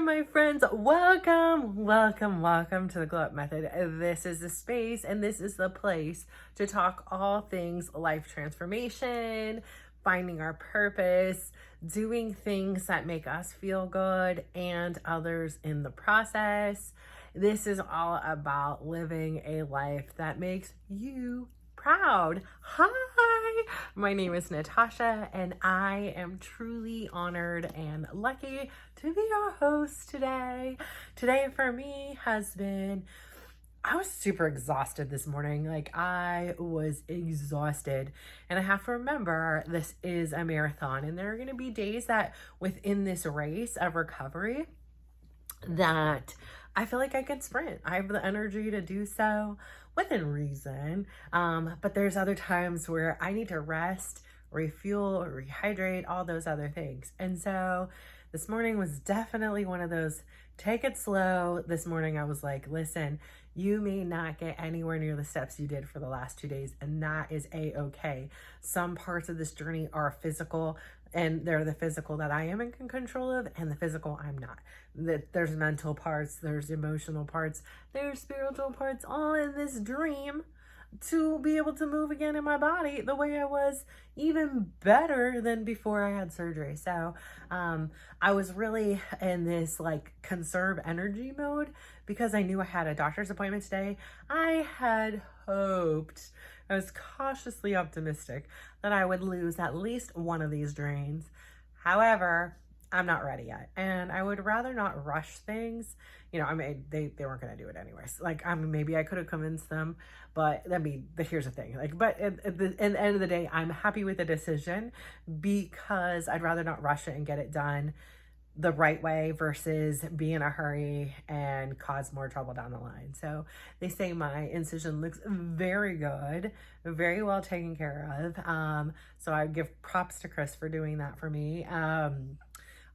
my friends. Welcome to the Glow Up Method. This is the space and this is the place to talk all things life transformation, finding our purpose, doing things that make us feel good and others in the process. This is all about living a life that makes you proud. Hi, my name is Natasha and I am truly honored and lucky to be your host today. Today for me has been, I was super exhausted this morning. Like I was exhausted and I have to remember this is a marathon and there are going to be days that within this race of recovery that I feel like I can sprint. I have the energy to do so within reason. But there's other times where I need to rest, refuel, rehydrate, all those other things. And so this morning was definitely one of those, take it slow. This morning I was like, listen, you may not get anywhere near the steps you did for the last 2 days, and that is a-okay. Some parts of this journey are physical, and they're the physical that I am in control of, and the physical I'm not. There's mental parts, there's emotional parts, there's spiritual parts, all in this dream to be able to move again in my body the way I was, even better than before I had surgery. So I was really in this like conserve energy mode because I knew I had a doctor's appointment today. I had hoped, I was cautiously optimistic that I would lose at least one of these drains. However, I'm not ready yet. And I would rather not rush things. You know, I mean, they weren't going to do it anyways. Like, I mean, maybe I could have convinced them, but here's the thing. Like, but at the end of the day, I'm happy with the decision because I'd rather not rush it and get it done the right way versus be in a hurry and cause more trouble down the line. So they say my incision looks very good, very well taken care of. So I give props to Chris for doing that for me.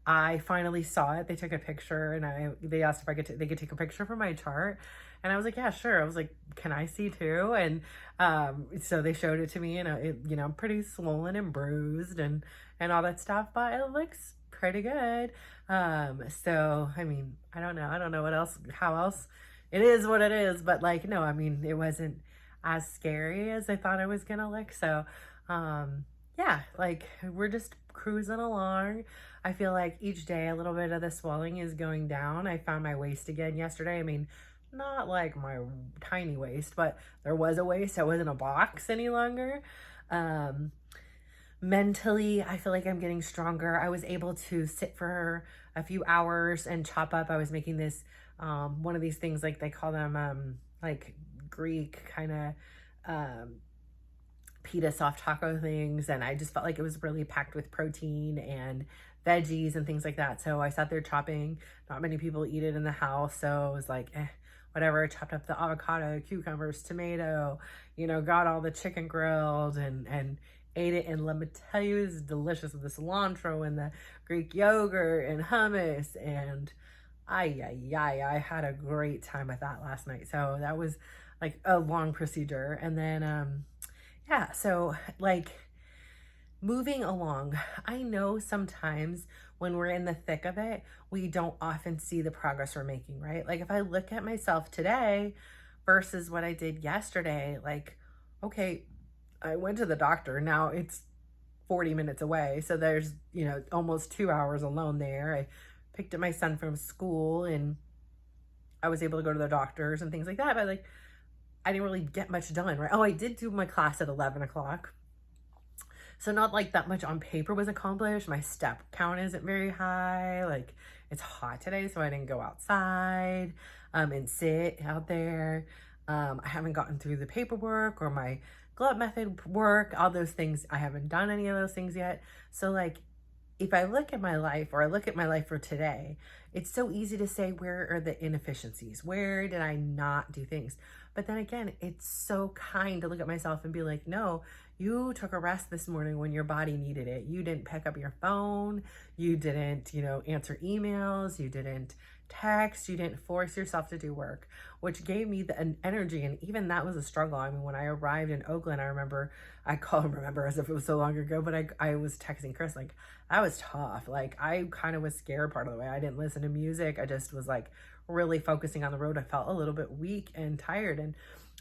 I finally saw it. They took a picture and they asked if they could take a picture for my chart. And I was like, yeah, sure. I was like, can I see too? And so they showed it to me and I'm pretty swollen and bruised and all that stuff, but it looks pretty good. So, I mean, I don't know how else it is what it is, but like, no, I mean, it wasn't as scary as I thought it was going to look. So, yeah, like we're just cruising along. I feel like each day a little bit of the swelling is going down. I found my waist again yesterday. I mean, not like my tiny waist, but there was a waist. I wasn't a box any longer. Mentally, I feel like I'm getting stronger. I was able to sit for a few hours and chop up. I was making this, one of these things, like they call them, like Greek kind of, pita soft taco things. And I just felt like it was really packed with protein and veggies and things like that. So I sat there chopping. Not many people eat it in the house. So it was like, whatever. I chopped up the avocado, cucumbers, tomato, got all the chicken grilled and ate it. And let me tell you, it was delicious with the cilantro and the Greek yogurt and hummus. And I had a great time with that last night. So that was like a long procedure. And then, yeah, so like moving along, I know sometimes when we're in the thick of it, we don't often see the progress we're making, right? Like if I look at myself today versus what I did yesterday, like, okay, I went to the doctor. Now it's 40 minutes away. So there's, almost 2 hours alone there. I picked up my son from school and I was able to go to the doctors and things like that. But like, I didn't really get much done, right? Oh, I did do my class at 11 o'clock. So not like that much on paper was accomplished. My step count isn't very high. Like it's hot today, so I didn't go outside and sit out there. I haven't gotten through the paperwork or my Glow Up Method work, all those things. I haven't done any of those things yet. So like, if I look at my life or I look at my life for today, it's so easy to say, where are the inefficiencies? Where did I not do things? But then again, it's so kind to look at myself and be like, no, you took a rest this morning when your body needed it. You didn't pick up your phone. You didn't, answer emails. You didn't text. You didn't force yourself to do work, which gave me an energy. And even that was a struggle. I mean, when I arrived in Oakland, I remember, remember as if it was so long ago, but I was texting Chris, like, that was tough. Like, I kind of was scared part of the way. I didn't listen to music. I just was like really focusing on the road. I felt a little bit weak and tired. And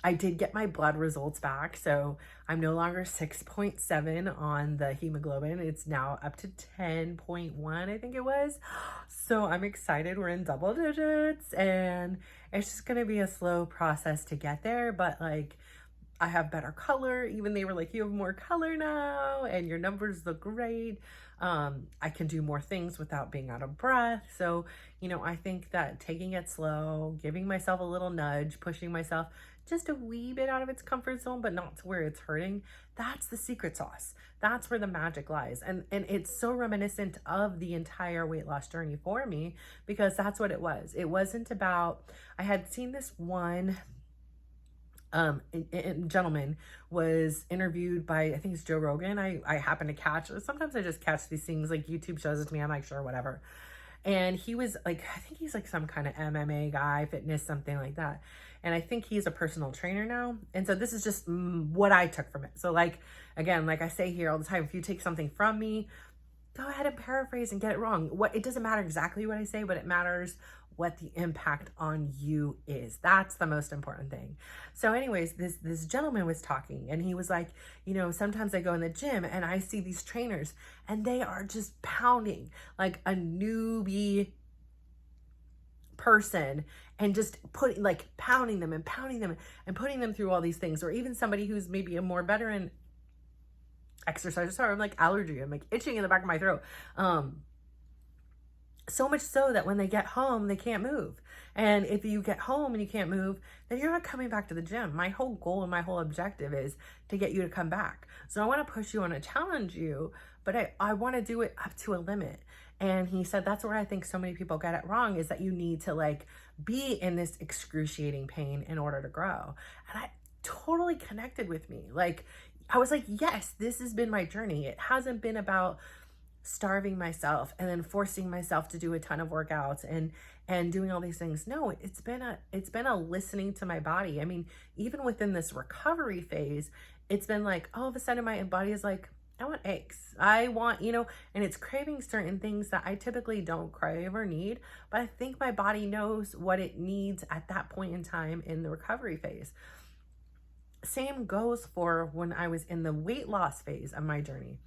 I did get my blood results back. So I'm no longer 6.7 on the hemoglobin. It's now up to 10.1, I think it was. So I'm excited. We're in double digits, and it's just going to be a slow process to get there. But like, I have better color. Even they were like, you have more color now and your numbers look great. I can do more things without being out of breath. So, I think that taking it slow, giving myself a little nudge, pushing myself just a wee bit out of its comfort zone, but not to where it's hurting, that's the secret sauce. That's where the magic lies. And it's so reminiscent of the entire weight loss journey for me, because that's what it was. It wasn't about, I had seen this one gentleman was interviewed by, I think it's Joe Rogan. I happen to catch, sometimes I just catch these things, like YouTube shows it to me, I'm like, sure, whatever. And he was like, I think he's like some kind of MMA guy, fitness, something like that. And I think he's a personal trainer now. And so this is just what I took from it. So like, again, like I say here all the time, if you take something from me, go ahead and paraphrase and get it wrong. It doesn't matter exactly what I say, but it matters what the impact on you is. That's the most important thing. So anyways, this gentleman was talking, and he was like, sometimes I go in the gym and I see these trainers and they are just pounding like a newbie person and just pounding them and putting them through all these things. Or even somebody who's maybe a more veteran exerciser. Sorry, I'm like allergy. I'm like itching in the back of my throat. So much so that when they get home, they can't move. And if you get home and you can't move, then you're not coming back to the gym. My whole goal and my whole objective is to get you to come back. So I want to push you, I want to challenge you, but I want to do it up to a limit. And he said, that's where I think so many people get it wrong, is that you need to like be in this excruciating pain in order to grow. And I totally connected with me. Like, I was like, yes, this has been my journey. It hasn't been about starving myself and then forcing myself to do a ton of workouts and doing all these things. No, it's been a listening to my body. I mean, even within this recovery phase, it's been like, all of a sudden my body is like, I want eggs. I want, and it's craving certain things that I typically don't crave or need, but I think my body knows what it needs at that point in time in the recovery phase. Same goes for when I was in the weight loss phase of my journey.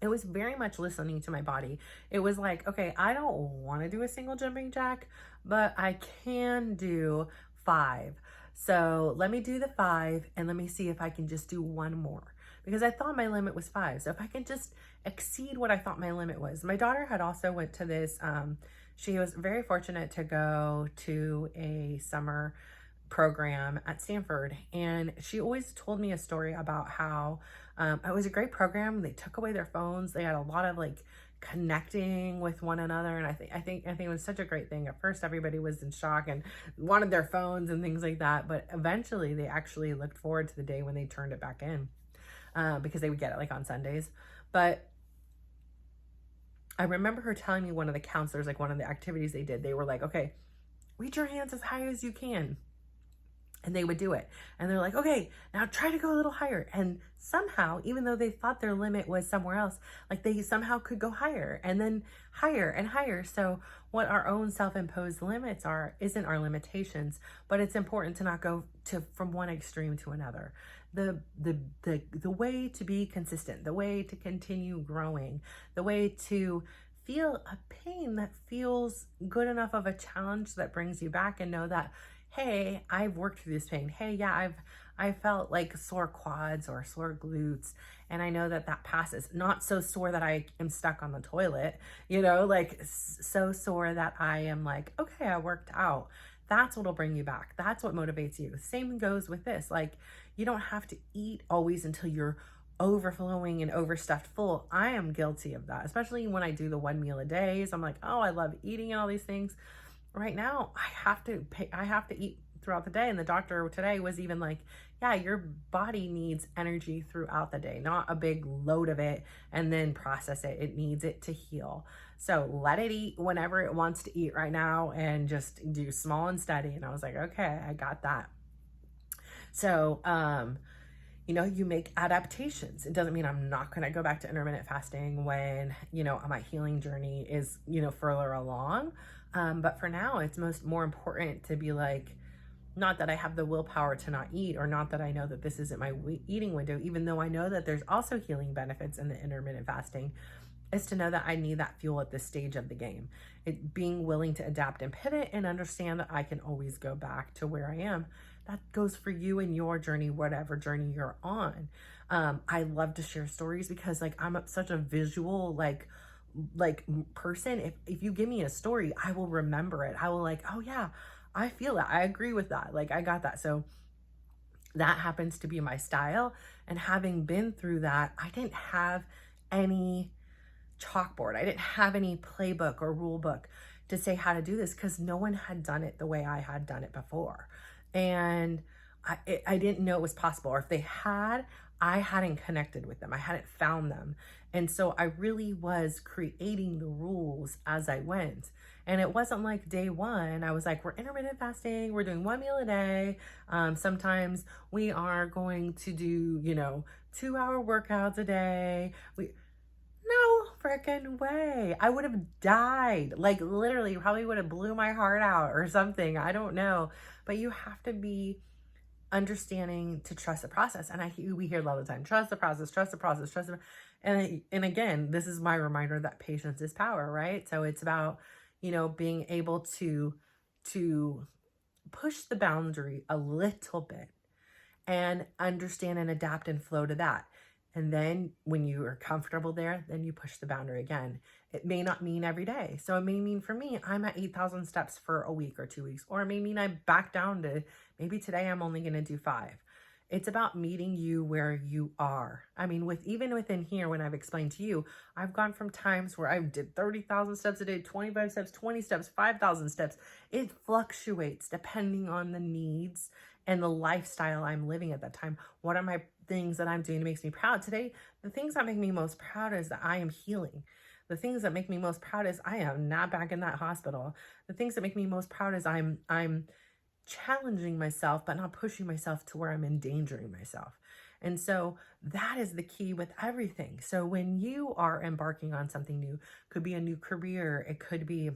It was very much listening to my body. It was like, okay, I don't want to do a single jumping jack, but I can do 5. So let me do the 5 and let me see if I can just do one more, because I thought my limit was 5. So if I can just exceed what I thought my limit was. My daughter had also went to this, she was very fortunate to go to a summer program at Stanford, and she always told me a story about how it was a great program. They took away their phones. They had a lot of like connecting with one another, and I think it was such a great thing. At first, everybody was in shock and wanted their phones and things like that, but eventually, they actually looked forward to the day when they turned it back in, because they would get it like on Sundays. But I remember her telling me, one of the counselors, like one of the activities they did, they were like, okay, reach your hands as high as you can. And they would do it. And they're like, okay, now try to go a little higher. And somehow, even though they thought their limit was somewhere else, like they somehow could go higher and then higher and higher. So what our own self-imposed limits are isn't our limitations, but it's important to not go from one extreme to another. The way to be consistent, the way to continue growing, the way to feel a pain that feels good enough of a challenge that brings you back, and know that, hey, I've worked through this pain. Hey, yeah, I felt like sore quads or sore glutes, and I know that passes. Not so sore that I am stuck on the toilet, like so sore that I am like, okay, I worked out. That's what'll bring you back. That's what motivates you. Same goes with this. Like, you don't have to eat always until you're overflowing and overstuffed full. I am guilty of that, especially when I do the 1 meal a day. So I'm like, oh, I love eating and all these things. Right now, I have to eat throughout the day. And the doctor today was even like, yeah, your body needs energy throughout the day, not a big load of it and then process it. It needs it to heal. So let it eat whenever it wants to eat right now and just do small and steady. And I was like, okay, I got that. So, you make adaptations. It doesn't mean I'm not going to go back to intermittent fasting when, my healing journey is, further along. But for now, it's more important to be like, not that I have the willpower to not eat, or not that I know that this isn't my eating window, even though I know that there's also healing benefits in the intermittent fasting, is to know that I need that fuel at this stage of the game. Being willing to adapt and pivot and understand that I can always go back to where I am. That goes for you in your journey, whatever journey you're on. I love to share stories because I'm such a visual, person. If you give me a story, I will remember it. I will oh yeah, I feel that. I agree with that. I got that. So that happens to be my style. And having been through that, I didn't have any chalkboard. I didn't have any playbook or rule book to say how to do this because no one had done it the way I had done it before. And I didn't know it was possible. Or if they had, I hadn't connected with them. I hadn't found them. And so I really was creating the rules as I went. And it wasn't like day one, I was like, we're intermittent fasting. We're doing 1 meal a day. Sometimes we are going to do, 2-hour workouts a day. No freaking way. I would have died. Literally, probably would have blew my heart out or something. I don't know. But you have to be understanding to trust the process. And we hear it all the time. Trust the process, trust the process, trust the. And again, this is my reminder that patience is power, right? So it's about, being able to push the boundary a little bit and understand and adapt and flow to that. And then when you are comfortable there, then you push the boundary again. It may not mean every day. So it may mean for me, I'm at 8,000 steps for a week or 2 weeks, or it may mean I back down to maybe today I'm only going to do 5. It's about meeting you where you are. I mean, even within here, when I've explained to you, I've gone from times where I did 30,000 steps a day, 25 steps, 20 steps, 5,000 steps. It fluctuates depending on the needs and the lifestyle I'm living at that time. What are my things that I'm doing that makes me proud? Today, the things that make me most proud is that I am healing. The things that make me most proud is I am not back in that hospital. The things that make me most proud is I'm challenging myself, but not pushing myself to where I'm endangering myself. And so that is the key with everything. So when you are embarking on something new, could be a new career, it could be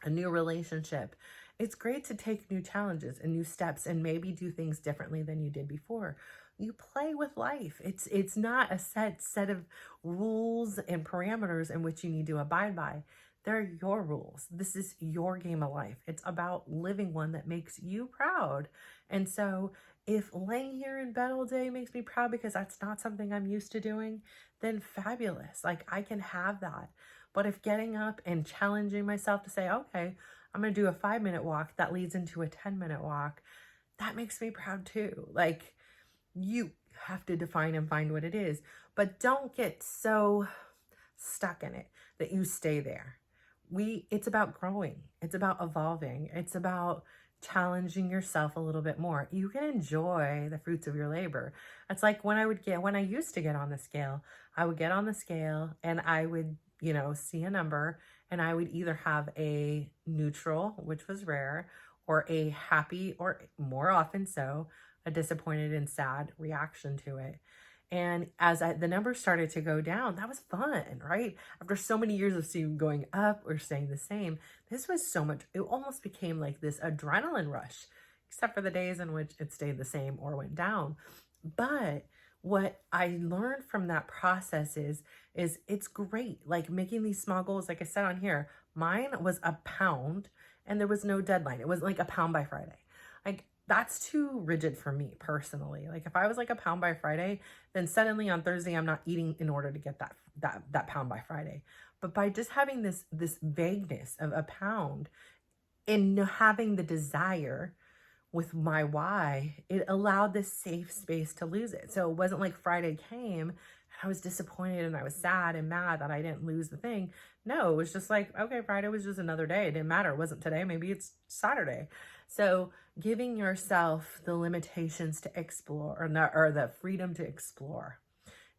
a new relationship. It's great to take new challenges and new steps and maybe do things differently than you did before. You play with life. It's not a set of rules and parameters in which you need to abide by. They're your rules. This is your game of life. It's about living one that makes you proud. And so if laying here in bed all day makes me proud because that's not something I'm used to doing, then fabulous. I can have that. But if getting up and challenging myself to say, okay, I'm going to do a 5-minute walk that leads into a 10-minute walk, that makes me proud too. You have to define and find what it is, but don't get so stuck in it that you stay there. It's about growing. It's about evolving. It's about challenging yourself a little bit more. You can enjoy the fruits of your labor. It's like when I used to get on the scale, I would get on the scale and I would, see a number and I would either have a neutral, which was rare, or a happy, or more often so, a disappointed and sad reaction to it. And as the numbers started to go down, that was fun, right? After so many years of seeing going up or staying the same, this was so much, it almost became like this adrenaline rush, except for the days in which it stayed the same or went down. But what I learned from that process is it's great. Making these small goals, like I said on here, mine was a pound and there was no deadline. It was a pound by Friday. That's too rigid for me personally. If I was a pound by Friday, then suddenly on Thursday, I'm not eating in order to get that pound by Friday. But by just having this vagueness of a pound and having the desire with my why, it allowed this safe space to lose it. So it wasn't like Friday came I was disappointed and I was sad and mad that I didn't lose the thing. No, it was just like, okay, Friday was just another day. It didn't matter. It wasn't today. Maybe it's Saturday. So giving yourself the limitations to explore, or the freedom to explore,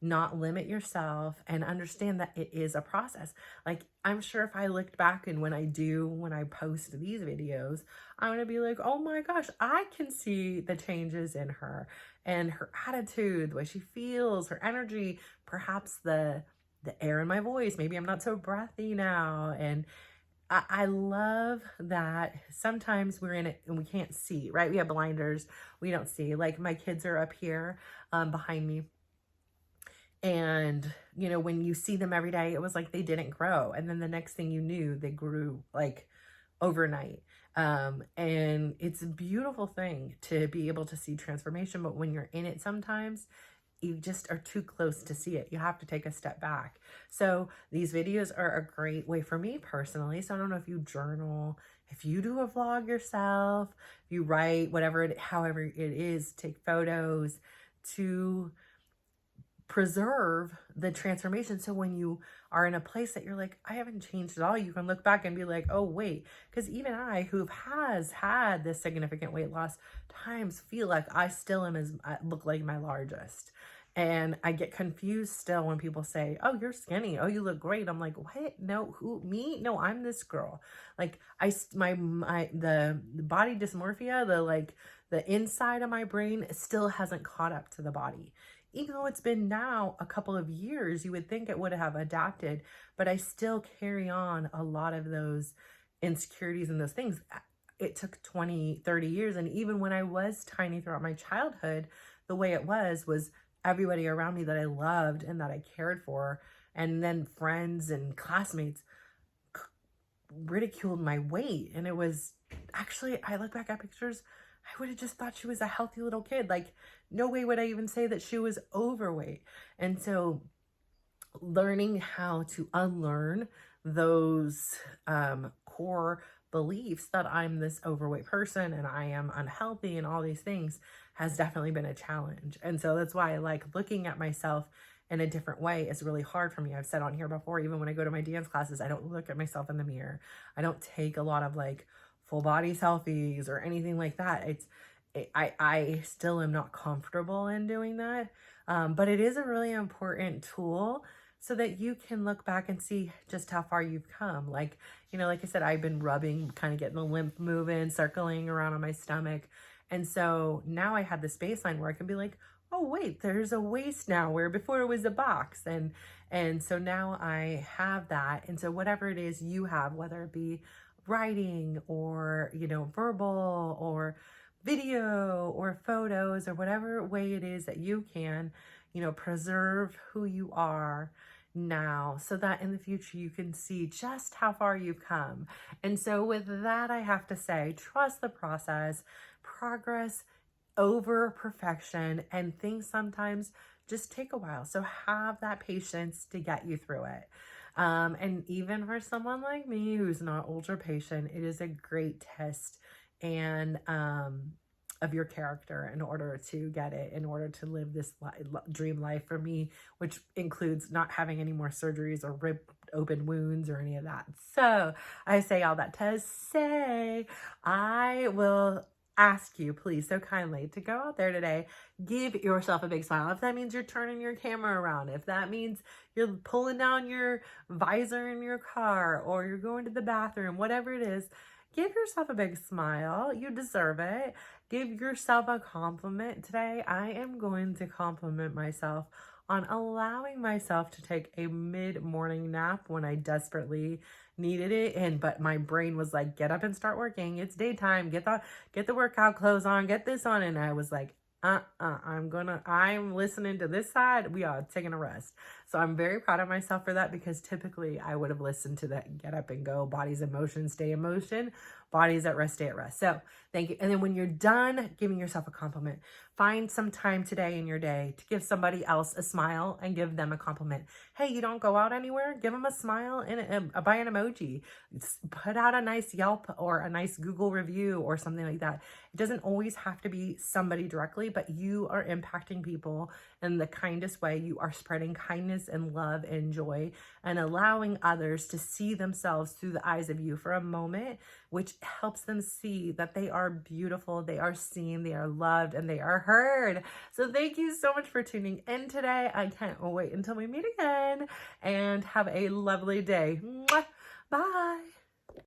not limit yourself, and understand that it is a process. Like, I'm sure if I looked back and when I post these videos, I'm going to be like, oh my gosh, I can see the changes in her and her attitude, the way she feels, her energy, perhaps the air in my voice. Maybe I'm not so breathy now. And I love that sometimes we're in it and we can't see, right? We have blinders. We don't see. Like, my kids are up here behind me. And, you know, when you see them every day, it was like they didn't grow. And then the next thing you knew, they grew like overnight. And it's a beautiful thing to be able to see transformation. But when you're in it, sometimes you just are too close to see it. You have to take a step back. So these videos are a great way for me personally. So I don't know if you journal, if you do a vlog yourself, you write, however it is, take photos to preserve the transformation. So when you are in a place that you're like, I haven't changed at all, you can look back and be like, oh wait, because even I, who has had this significant weight loss, times feel like I still look like my largest. And I get confused still when people say, oh, you're skinny. Oh, you look great. I'm like, what? No, who, me? No, I'm this girl. Like, the body dysmorphia, the inside of my brain still hasn't caught up to the body. Even though it's been now a couple of years, you would think it would have adapted, but I still carry on a lot of those insecurities and those things. It took 20, 30 years. And even when I was tiny throughout my childhood, the way it was everybody around me that I loved and that I cared for, and then friends and classmates ridiculed my weight. And it was actually, I look back at pictures, I would have just thought she was a healthy little kid. Like, no way would I even say that she was overweight. And so learning how to unlearn those core beliefs that I'm this overweight person and I am unhealthy and all these things has definitely been a challenge. And so that's why I like looking at myself in a different way is really hard for me. I've said on here before, even when I go to my dance classes, I don't look at myself in the mirror. I don't take a lot of like full body selfies or anything like that. I still am not comfortable in doing that. But it is a really important tool so that you can look back and see just how far you've come. Like, you know, like I said, I've been rubbing, kind of getting the lymph moving, circling around on my stomach. And so now I have this baseline where I can be like, oh wait, there's a waist now, where before it was a box. And so now I have that. And so whatever it is you have, whether it be writing or, you know, verbal or video or photos or whatever way it is that you can, you know, preserve who you are now so that in the future you can see just how far you've come. And so with that, I have to say, trust the process. Progress over perfection, and things sometimes just take a while. So have that patience to get you through it. And even for someone like me who's not ultra patient, it is a great test and of your character in order to get it, in order to live this dream life for me, which includes not having any more surgeries or rib open wounds or any of that. So I say all that to say, I will ask you, please, so kindly, to go out there today, give yourself a big smile. If that means you're turning your camera around, if that means you're pulling down your visor in your car, or you're going to the bathroom, whatever it is, give yourself a big smile. You deserve it. Give yourself a compliment. Today, I am going to compliment myself on allowing myself to take a mid-morning nap when I desperately needed it. But my brain was like, get up and start working. It's daytime. Get the workout clothes on, get this on. And I was like, I'm listening to this side. We are taking a rest. So I'm very proud of myself for that, because typically I would have listened to that get up and go, bodies in motion, stay in motion, bodies at rest, stay at rest. So thank you. And then when you're done giving yourself a compliment, find some time today in your day to give somebody else a smile and give them a compliment. Hey, you don't go out anywhere? Give them a smile and buy an emoji. Put out a nice Yelp or a nice Google review or something like that. It doesn't always have to be somebody directly, but you are impacting people in the kindest way. You are spreading kindness and love and joy and allowing others to see themselves through the eyes of you for a moment, which helps them see that they are beautiful, they are seen, they are loved, and they are heard. So thank you so much for tuning in today. I can't wait until we meet again, and have a lovely day. Mwah. Bye.